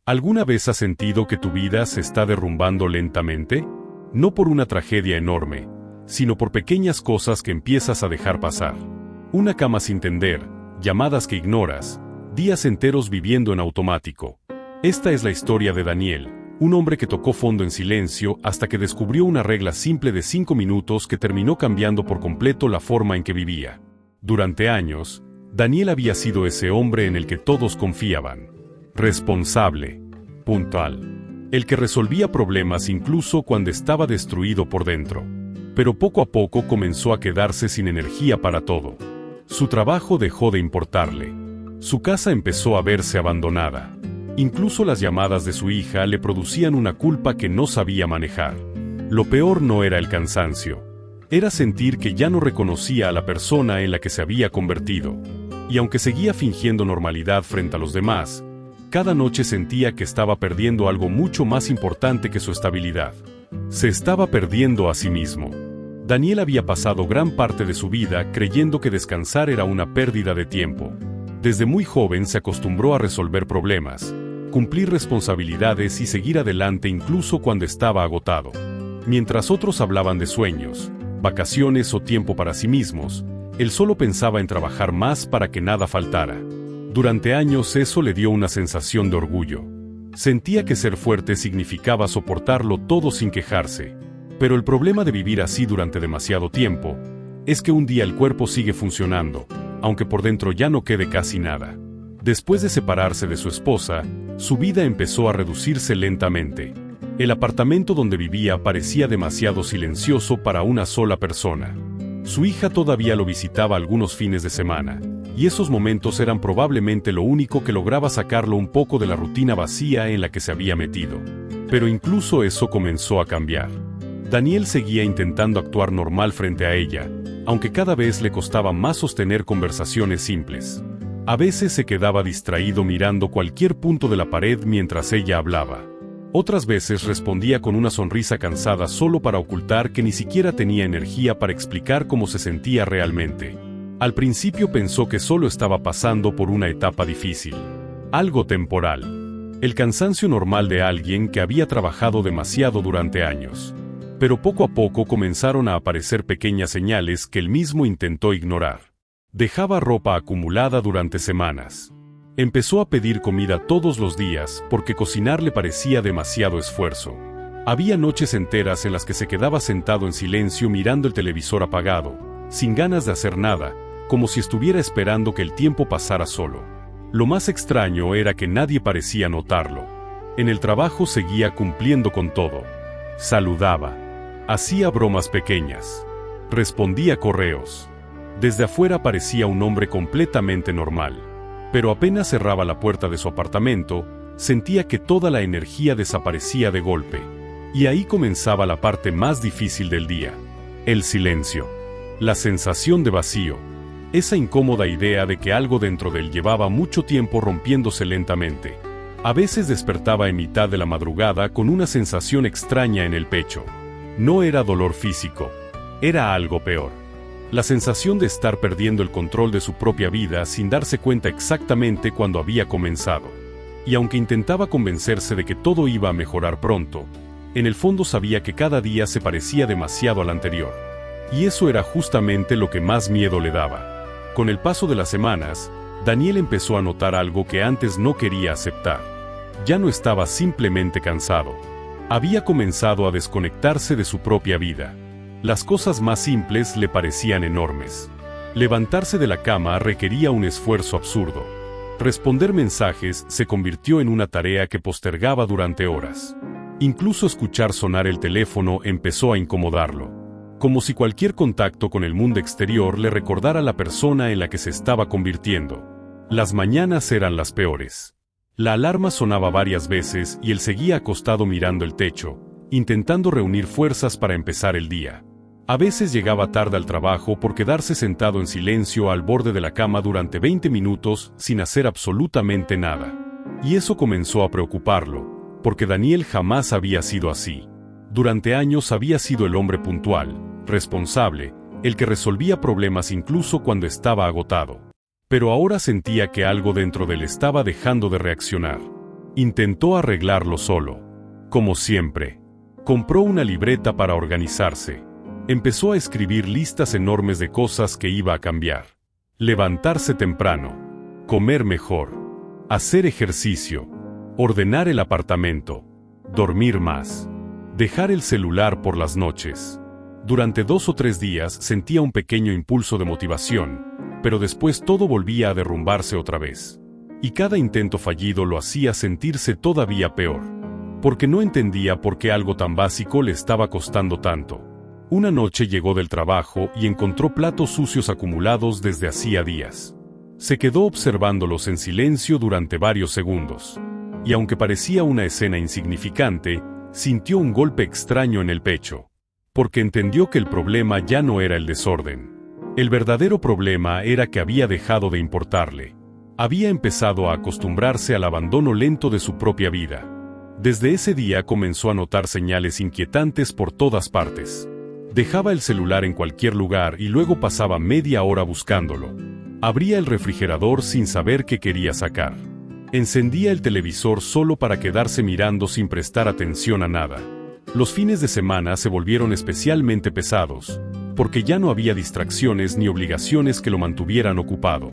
¿Alguna vez has sentido que tu vida se está derrumbando lentamente? No por una tragedia enorme, sino por pequeñas cosas que empiezas a dejar pasar. Una cama sin tender, llamadas que ignoras, días enteros viviendo en automático. Esta es la historia de Daniel, un hombre que tocó fondo en silencio hasta que descubrió una regla simple de 5 minutos que terminó cambiando por completo la forma en que vivía. Durante años, Daniel había sido ese hombre en el que todos confiaban. Responsable, puntual, el que resolvía problemas incluso cuando estaba destruido por dentro. Pero poco a poco comenzó a quedarse sin energía para todo. Su trabajo dejó de importarle. Su casa empezó a verse abandonada. Incluso las llamadas de su hija le producían una culpa que no sabía manejar. Lo peor no era el cansancio. Era sentir que ya no reconocía a la persona en la que se había convertido. Y aunque seguía fingiendo normalidad frente a los demás, cada noche sentía que estaba perdiendo algo mucho más importante que su estabilidad. Se estaba perdiendo a sí mismo. Daniel había pasado gran parte de su vida creyendo que descansar era una pérdida de tiempo. Desde muy joven se acostumbró a resolver problemas, cumplir responsabilidades y seguir adelante incluso cuando estaba agotado. Mientras otros hablaban de sueños, vacaciones o tiempo para sí mismos, él solo pensaba en trabajar más para que nada faltara. Durante años eso le dio una sensación de orgullo. Sentía que ser fuerte significaba soportarlo todo sin quejarse. Pero el problema de vivir así durante demasiado tiempo es que un día el cuerpo sigue funcionando, aunque por dentro ya no quede casi nada. Después de separarse de su esposa, su vida empezó a reducirse lentamente. El apartamento donde vivía parecía demasiado silencioso para una sola persona. Su hija todavía lo visitaba algunos fines de semana, y esos momentos eran probablemente lo único que lograba sacarlo un poco de la rutina vacía en la que se había metido. Pero incluso eso comenzó a cambiar. Daniel seguía intentando actuar normal frente a ella, aunque cada vez le costaba más sostener conversaciones simples. A veces se quedaba distraído mirando cualquier punto de la pared mientras ella hablaba. Otras veces respondía con una sonrisa cansada solo para ocultar que ni siquiera tenía energía para explicar cómo se sentía realmente. Al principio pensó que solo estaba pasando por una etapa difícil. Algo temporal. El cansancio normal de alguien que había trabajado demasiado durante años. Pero poco a poco comenzaron a aparecer pequeñas señales que él mismo intentó ignorar. Dejaba ropa acumulada durante semanas. Empezó a pedir comida todos los días porque cocinar le parecía demasiado esfuerzo. Había noches enteras en las que se quedaba sentado en silencio mirando el televisor apagado, sin ganas de hacer nada, como si estuviera esperando que el tiempo pasara solo. Lo más extraño era que nadie parecía notarlo. En el trabajo seguía cumpliendo con todo. Saludaba. Hacía bromas pequeñas. Respondía correos. Desde afuera parecía un hombre completamente normal. Pero apenas cerraba la puerta de su apartamento, sentía que toda la energía desaparecía de golpe. Y ahí comenzaba la parte más difícil del día. El silencio. La sensación de vacío. Esa incómoda idea de que algo dentro de él llevaba mucho tiempo rompiéndose lentamente. A veces despertaba en mitad de la madrugada con una sensación extraña en el pecho. No era dolor físico. Era algo peor. La sensación de estar perdiendo el control de su propia vida sin darse cuenta exactamente cuándo había comenzado. Y aunque intentaba convencerse de que todo iba a mejorar pronto, en el fondo sabía que cada día se parecía demasiado al anterior. Y eso era justamente lo que más miedo le daba. Con el paso de las semanas, Daniel empezó a notar algo que antes no quería aceptar. Ya no estaba simplemente cansado. Había comenzado a desconectarse de su propia vida. Las cosas más simples le parecían enormes. Levantarse de la cama requería un esfuerzo absurdo. Responder mensajes se convirtió en una tarea que postergaba durante horas. Incluso escuchar sonar el teléfono empezó a incomodarlo. Como si cualquier contacto con el mundo exterior le recordara la persona en la que se estaba convirtiendo. Las mañanas eran las peores. La alarma sonaba varias veces y él seguía acostado mirando el techo, intentando reunir fuerzas para empezar el día. A veces llegaba tarde al trabajo por quedarse sentado en silencio al borde de la cama durante 20 minutos sin hacer absolutamente nada. Y eso comenzó a preocuparlo, porque Daniel jamás había sido así. Durante años había sido el hombre puntual, responsable, el que resolvía problemas incluso cuando estaba agotado. Pero ahora sentía que algo dentro de él estaba dejando de reaccionar. Intentó arreglarlo solo. Como siempre. Compró una libreta para organizarse. Empezó a escribir listas enormes de cosas que iba a cambiar. Levantarse temprano. Comer mejor. Hacer ejercicio. Ordenar el apartamento. Dormir más. Dejar el celular por las noches. Durante 2 o 3 días sentía un pequeño impulso de motivación, pero después todo volvía a derrumbarse otra vez. Y cada intento fallido lo hacía sentirse todavía peor. Porque no entendía por qué algo tan básico le estaba costando tanto. Una noche llegó del trabajo y encontró platos sucios acumulados desde hacía días. Se quedó observándolos en silencio durante varios segundos. Y aunque parecía una escena insignificante, sintió un golpe extraño en el pecho. Porque entendió que el problema ya no era el desorden. El verdadero problema era que había dejado de importarle. Había empezado a acostumbrarse al abandono lento de su propia vida. Desde ese día comenzó a notar señales inquietantes por todas partes. Dejaba el celular en cualquier lugar y luego pasaba media hora buscándolo. Abría el refrigerador sin saber qué quería sacar. Encendía el televisor solo para quedarse mirando sin prestar atención a nada. Los fines de semana se volvieron especialmente pesados, porque ya no había distracciones ni obligaciones que lo mantuvieran ocupado.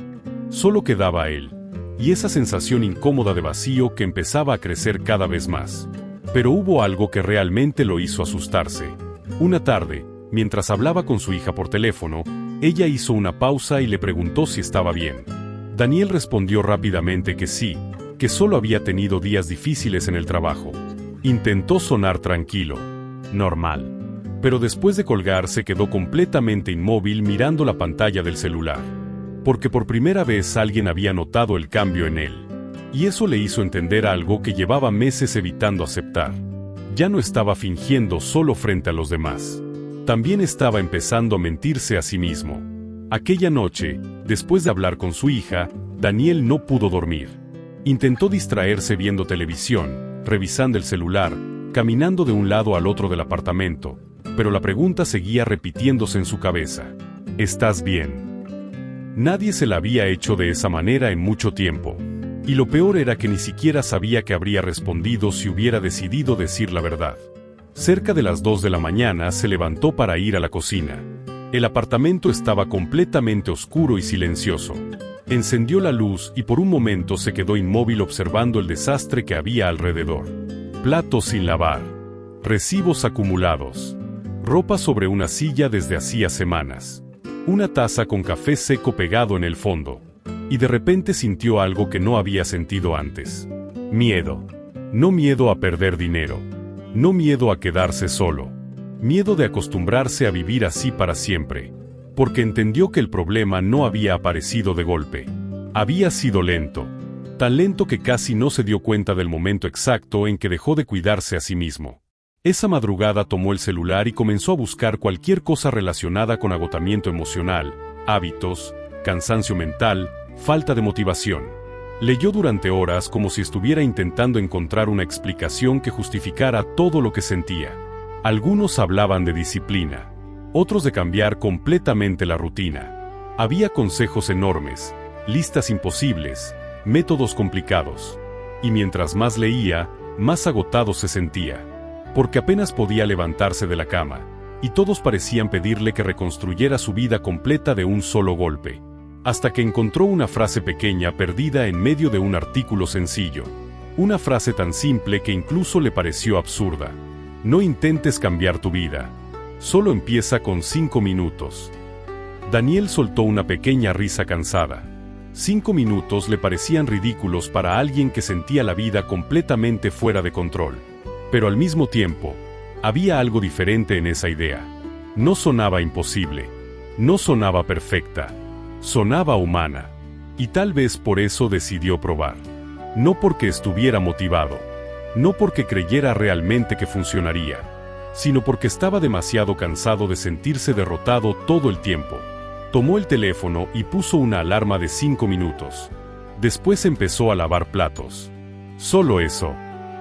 Solo quedaba él, y esa sensación incómoda de vacío que empezaba a crecer cada vez más. Pero hubo algo que realmente lo hizo asustarse. Una tarde, mientras hablaba con su hija por teléfono, ella hizo una pausa y le preguntó si estaba bien. Daniel respondió rápidamente que sí, que solo había tenido días difíciles en el trabajo. Intentó sonar tranquilo, normal. Pero después de colgar se quedó completamente inmóvil mirando la pantalla del celular. Porque por primera vez alguien había notado el cambio en él. Y eso le hizo entender algo que llevaba meses evitando aceptar. Ya no estaba fingiendo solo frente a los demás. También estaba empezando a mentirse a sí mismo. Aquella noche, después de hablar con su hija, Daniel no pudo dormir. Intentó distraerse viendo televisión, revisando el celular, caminando de un lado al otro del apartamento, pero la pregunta seguía repitiéndose en su cabeza. ¿Estás bien? Nadie se la había hecho de esa manera en mucho tiempo. Y lo peor era que ni siquiera sabía que habría respondido si hubiera decidido decir la verdad. Cerca de las 2 de la mañana se levantó para ir a la cocina. El apartamento estaba completamente oscuro y silencioso. Encendió la luz y por un momento se quedó inmóvil observando el desastre que había alrededor. Platos sin lavar. Recibos acumulados. Ropa sobre una silla desde hacía semanas. Una taza con café seco pegado en el fondo. Y de repente sintió algo que no había sentido antes. Miedo. No miedo a perder dinero. No miedo a quedarse solo. Miedo de acostumbrarse a vivir así para siempre. Porque entendió que el problema no había aparecido de golpe. Había sido lento. Tan lento que casi no se dio cuenta del momento exacto en que dejó de cuidarse a sí mismo. Esa madrugada tomó el celular y comenzó a buscar cualquier cosa relacionada con agotamiento emocional, hábitos, cansancio mental, falta de motivación. Leyó durante horas como si estuviera intentando encontrar una explicación que justificara todo lo que sentía. Algunos hablaban de disciplina. Otros de cambiar completamente la rutina. Había consejos enormes, listas imposibles, métodos complicados. Y mientras más leía, más agotado se sentía. Porque apenas podía levantarse de la cama, y todos parecían pedirle que reconstruyera su vida completa de un solo golpe. Hasta que encontró una frase pequeña perdida en medio de un artículo sencillo. Una frase tan simple que incluso le pareció absurda. No intentes cambiar tu vida. Solo empieza con 5 minutos. Daniel soltó una pequeña risa cansada. 5 minutos le parecían ridículos para alguien que sentía la vida completamente fuera de control. Pero al mismo tiempo, había algo diferente en esa idea. No sonaba imposible. No sonaba perfecta. Sonaba humana. Y tal vez por eso decidió probar. No porque estuviera motivado. No porque creyera realmente que funcionaría. Sino porque estaba demasiado cansado de sentirse derrotado todo el tiempo. Tomó el teléfono y puso una alarma de 5 minutos. Después empezó a lavar platos. Solo eso.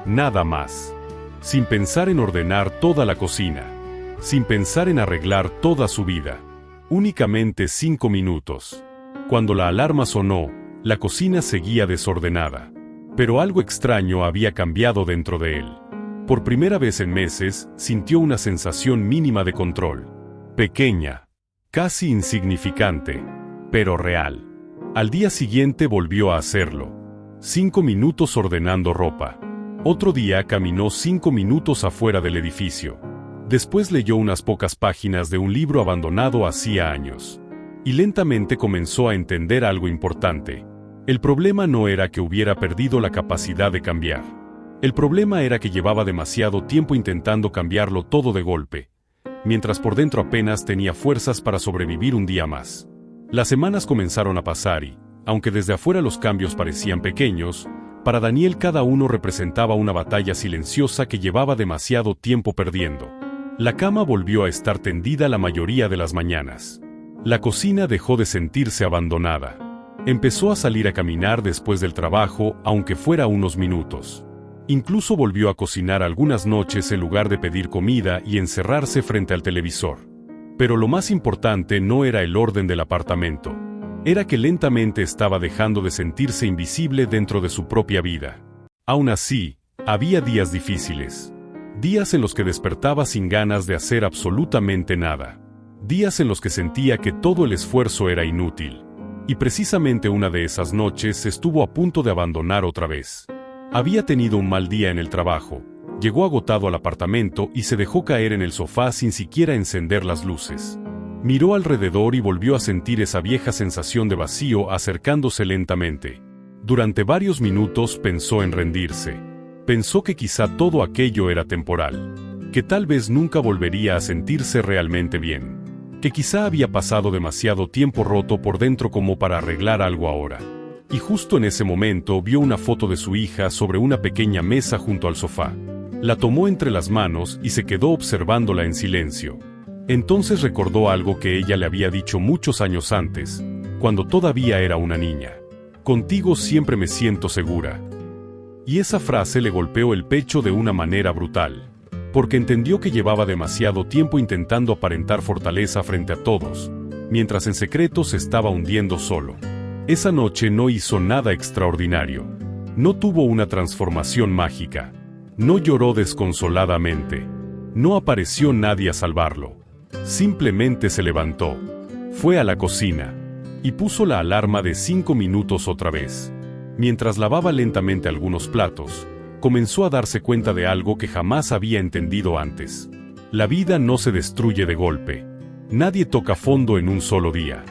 Nada más. Sin pensar en ordenar toda la cocina. Sin pensar en arreglar toda su vida. Únicamente 5 minutos. Cuando la alarma sonó, la cocina seguía desordenada. Pero algo extraño había cambiado dentro de él. Por primera vez en meses, sintió una sensación mínima de control. Pequeña, casi insignificante, pero real. Al día siguiente volvió a hacerlo. 5 minutos ordenando ropa. Otro día caminó 5 minutos afuera del edificio. Después leyó unas pocas páginas de un libro abandonado hacía años. Y lentamente comenzó a entender algo importante. El problema no era que hubiera perdido la capacidad de cambiar. El problema era que llevaba demasiado tiempo intentando cambiarlo todo de golpe, mientras por dentro apenas tenía fuerzas para sobrevivir un día más. Las semanas comenzaron a pasar y, aunque desde afuera los cambios parecían pequeños, para Daniel cada uno representaba una batalla silenciosa que llevaba demasiado tiempo perdiendo. La cama volvió a estar tendida la mayoría de las mañanas. La cocina dejó de sentirse abandonada. Empezó a salir a caminar después del trabajo, aunque fuera unos minutos. Incluso volvió a cocinar algunas noches en lugar de pedir comida y encerrarse frente al televisor. Pero lo más importante no era el orden del apartamento. Era que lentamente estaba dejando de sentirse invisible dentro de su propia vida. Aún así, había días difíciles. Días en los que despertaba sin ganas de hacer absolutamente nada. Días en los que sentía que todo el esfuerzo era inútil. Y precisamente una de esas noches estuvo a punto de abandonar otra vez. Había tenido un mal día en el trabajo, llegó agotado al apartamento y se dejó caer en el sofá sin siquiera encender las luces. Miró alrededor y volvió a sentir esa vieja sensación de vacío acercándose lentamente. Durante varios minutos pensó en rendirse. Pensó que quizá todo aquello era temporal, que tal vez nunca volvería a sentirse realmente bien, que quizá había pasado demasiado tiempo roto por dentro como para arreglar algo ahora. Y justo en ese momento vio una foto de su hija sobre una pequeña mesa junto al sofá. La tomó entre las manos y se quedó observándola en silencio. Entonces recordó algo que ella le había dicho muchos años antes, cuando todavía era una niña. Contigo siempre me siento segura. Y esa frase le golpeó el pecho de una manera brutal, porque entendió que llevaba demasiado tiempo intentando aparentar fortaleza frente a todos, mientras en secreto se estaba hundiendo solo. Esa noche no hizo nada extraordinario. No tuvo una transformación mágica. No lloró desconsoladamente. No apareció nadie a salvarlo. Simplemente se levantó. Fue a la cocina. Y puso la alarma de 5 minutos otra vez. Mientras lavaba lentamente algunos platos, comenzó a darse cuenta de algo que jamás había entendido antes. La vida no se destruye de golpe. Nadie toca fondo en un solo día.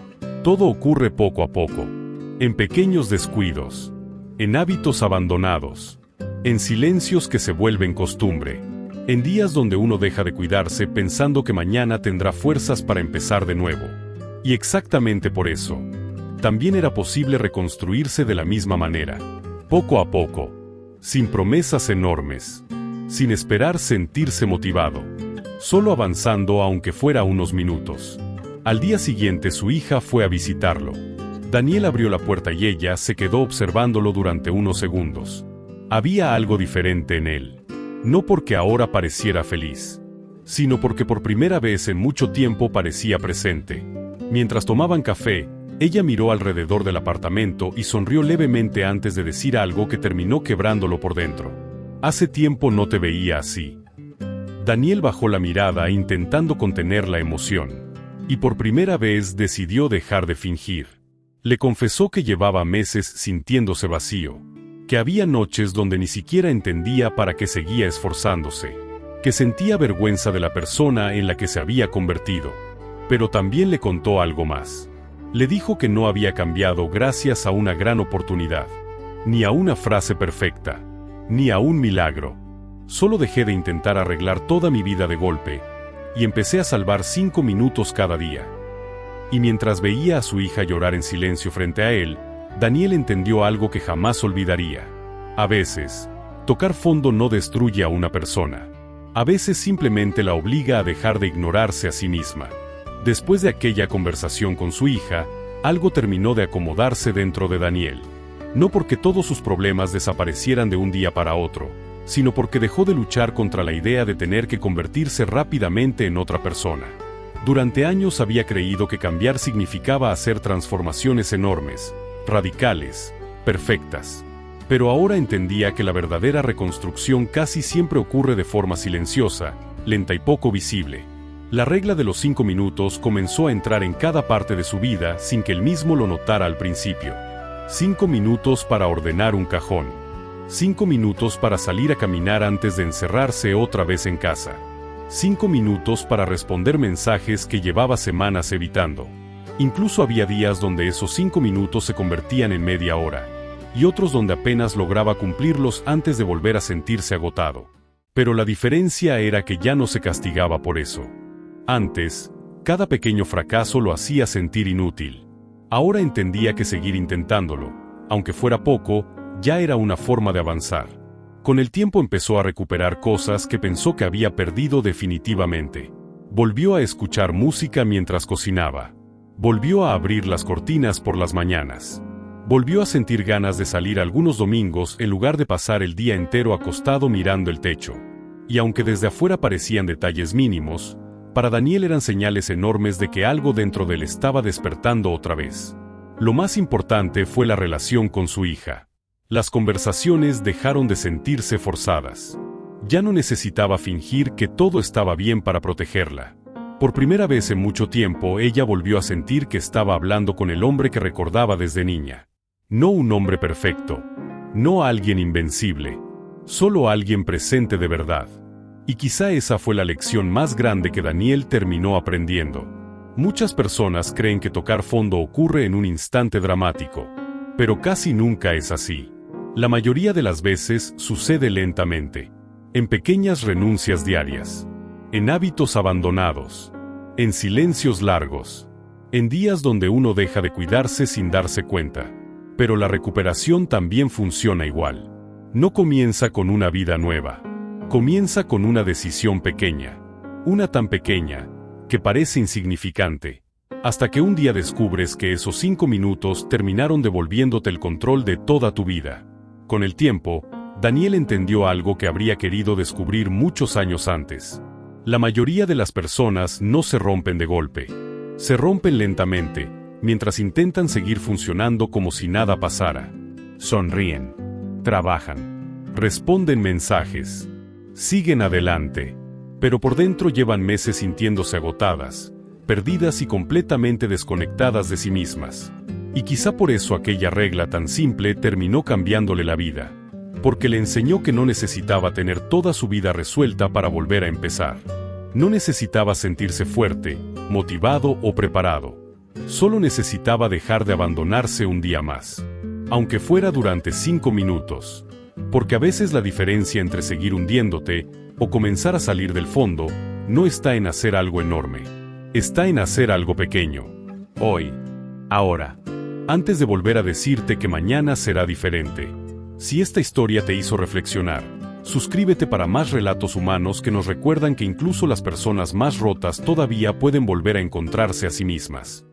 Todo ocurre poco a poco. En pequeños descuidos, en hábitos abandonados, en silencios que se vuelven costumbre, en días donde uno deja de cuidarse pensando que mañana tendrá fuerzas para empezar de nuevo. Y exactamente por eso, también era posible reconstruirse de la misma manera, poco a poco, sin promesas enormes, sin esperar sentirse motivado, solo avanzando aunque fuera unos minutos. Al día siguiente su hija fue a visitarlo. Daniel abrió la puerta y ella se quedó observándolo durante unos segundos. Había algo diferente en él. No porque ahora pareciera feliz, sino porque por primera vez en mucho tiempo parecía presente. Mientras tomaban café, ella miró alrededor del apartamento y sonrió levemente antes de decir algo que terminó quebrándolo por dentro. Hace tiempo no te veía así. Daniel bajó la mirada intentando contener la emoción. Y por primera vez decidió dejar de fingir. Le confesó que llevaba meses sintiéndose vacío, que había noches donde ni siquiera entendía para qué seguía esforzándose, que sentía vergüenza de la persona en la que se había convertido. Pero también le contó algo más. Le dijo que no había cambiado gracias a una gran oportunidad, ni a una frase perfecta, ni a un milagro. Solo dejé de intentar arreglar toda mi vida de golpe, y empecé a salvar 5 minutos cada día. Y mientras veía a su hija llorar en silencio frente a él, Daniel entendió algo que jamás olvidaría. A veces, tocar fondo no destruye a una persona. A veces simplemente la obliga a dejar de ignorarse a sí misma. Después de aquella conversación con su hija, algo terminó de acomodarse dentro de Daniel. No porque todos sus problemas desaparecieran de un día para otro, sino porque dejó de luchar contra la idea de tener que convertirse rápidamente en otra persona. Durante años había creído que cambiar significaba hacer transformaciones enormes, radicales, perfectas. Pero ahora entendía que la verdadera reconstrucción casi siempre ocurre de forma silenciosa, lenta y poco visible. La regla de los 5 minutos comenzó a entrar en cada parte de su vida sin que él mismo lo notara al principio. 5 minutos para ordenar un cajón. 5 minutos para salir a caminar antes de encerrarse otra vez en casa. 5 minutos para responder mensajes que llevaba semanas evitando. Incluso había días donde esos 5 minutos se convertían en media hora, y otros donde apenas lograba cumplirlos antes de volver a sentirse agotado. Pero la diferencia era que ya no se castigaba por eso. Antes, cada pequeño fracaso lo hacía sentir inútil. Ahora entendía que seguir intentándolo, aunque fuera poco, ya era una forma de avanzar. Con el tiempo empezó a recuperar cosas que pensó que había perdido definitivamente. Volvió a escuchar música mientras cocinaba. Volvió a abrir las cortinas por las mañanas. Volvió a sentir ganas de salir algunos domingos en lugar de pasar el día entero acostado mirando el techo. Y aunque desde afuera parecían detalles mínimos, para Daniel eran señales enormes de que algo dentro de él estaba despertando otra vez. Lo más importante fue la relación con su hija. Las conversaciones dejaron de sentirse forzadas. Ya no necesitaba fingir que todo estaba bien para protegerla. Por primera vez en mucho tiempo ella volvió a sentir que estaba hablando con el hombre que recordaba desde niña. No un hombre perfecto, no alguien invencible, solo alguien presente de verdad. Y quizá esa fue la lección más grande que Daniel terminó aprendiendo. Muchas personas creen que tocar fondo ocurre en un instante dramático, pero casi nunca es así. La mayoría de las veces sucede lentamente, en pequeñas renuncias diarias, en hábitos abandonados, en silencios largos, en días donde uno deja de cuidarse sin darse cuenta. Pero la recuperación también funciona igual. No comienza con una vida nueva. Comienza con una decisión pequeña. Una tan pequeña, que parece insignificante, hasta que un día descubres que esos 5 minutos terminaron devolviéndote el control de toda tu vida. Con el tiempo, Daniel entendió algo que habría querido descubrir muchos años antes. La mayoría de las personas no se rompen de golpe. Se rompen lentamente, mientras intentan seguir funcionando como si nada pasara. Sonríen, trabajan, responden mensajes, siguen adelante, pero por dentro llevan meses sintiéndose agotadas, perdidas y completamente desconectadas de sí mismas. Y quizá por eso aquella regla tan simple terminó cambiándole la vida, porque le enseñó que no necesitaba tener toda su vida resuelta para volver a empezar. No necesitaba sentirse fuerte, motivado o preparado. Solo necesitaba dejar de abandonarse un día más, aunque fuera durante 5 minutos. Porque a veces la diferencia entre seguir hundiéndote o comenzar a salir del fondo no está en hacer algo enorme, está en hacer algo pequeño. Hoy, ahora, antes de volver a decirte que mañana será diferente. Si esta historia te hizo reflexionar, suscríbete para más relatos humanos que nos recuerdan que incluso las personas más rotas todavía pueden volver a encontrarse a sí mismas.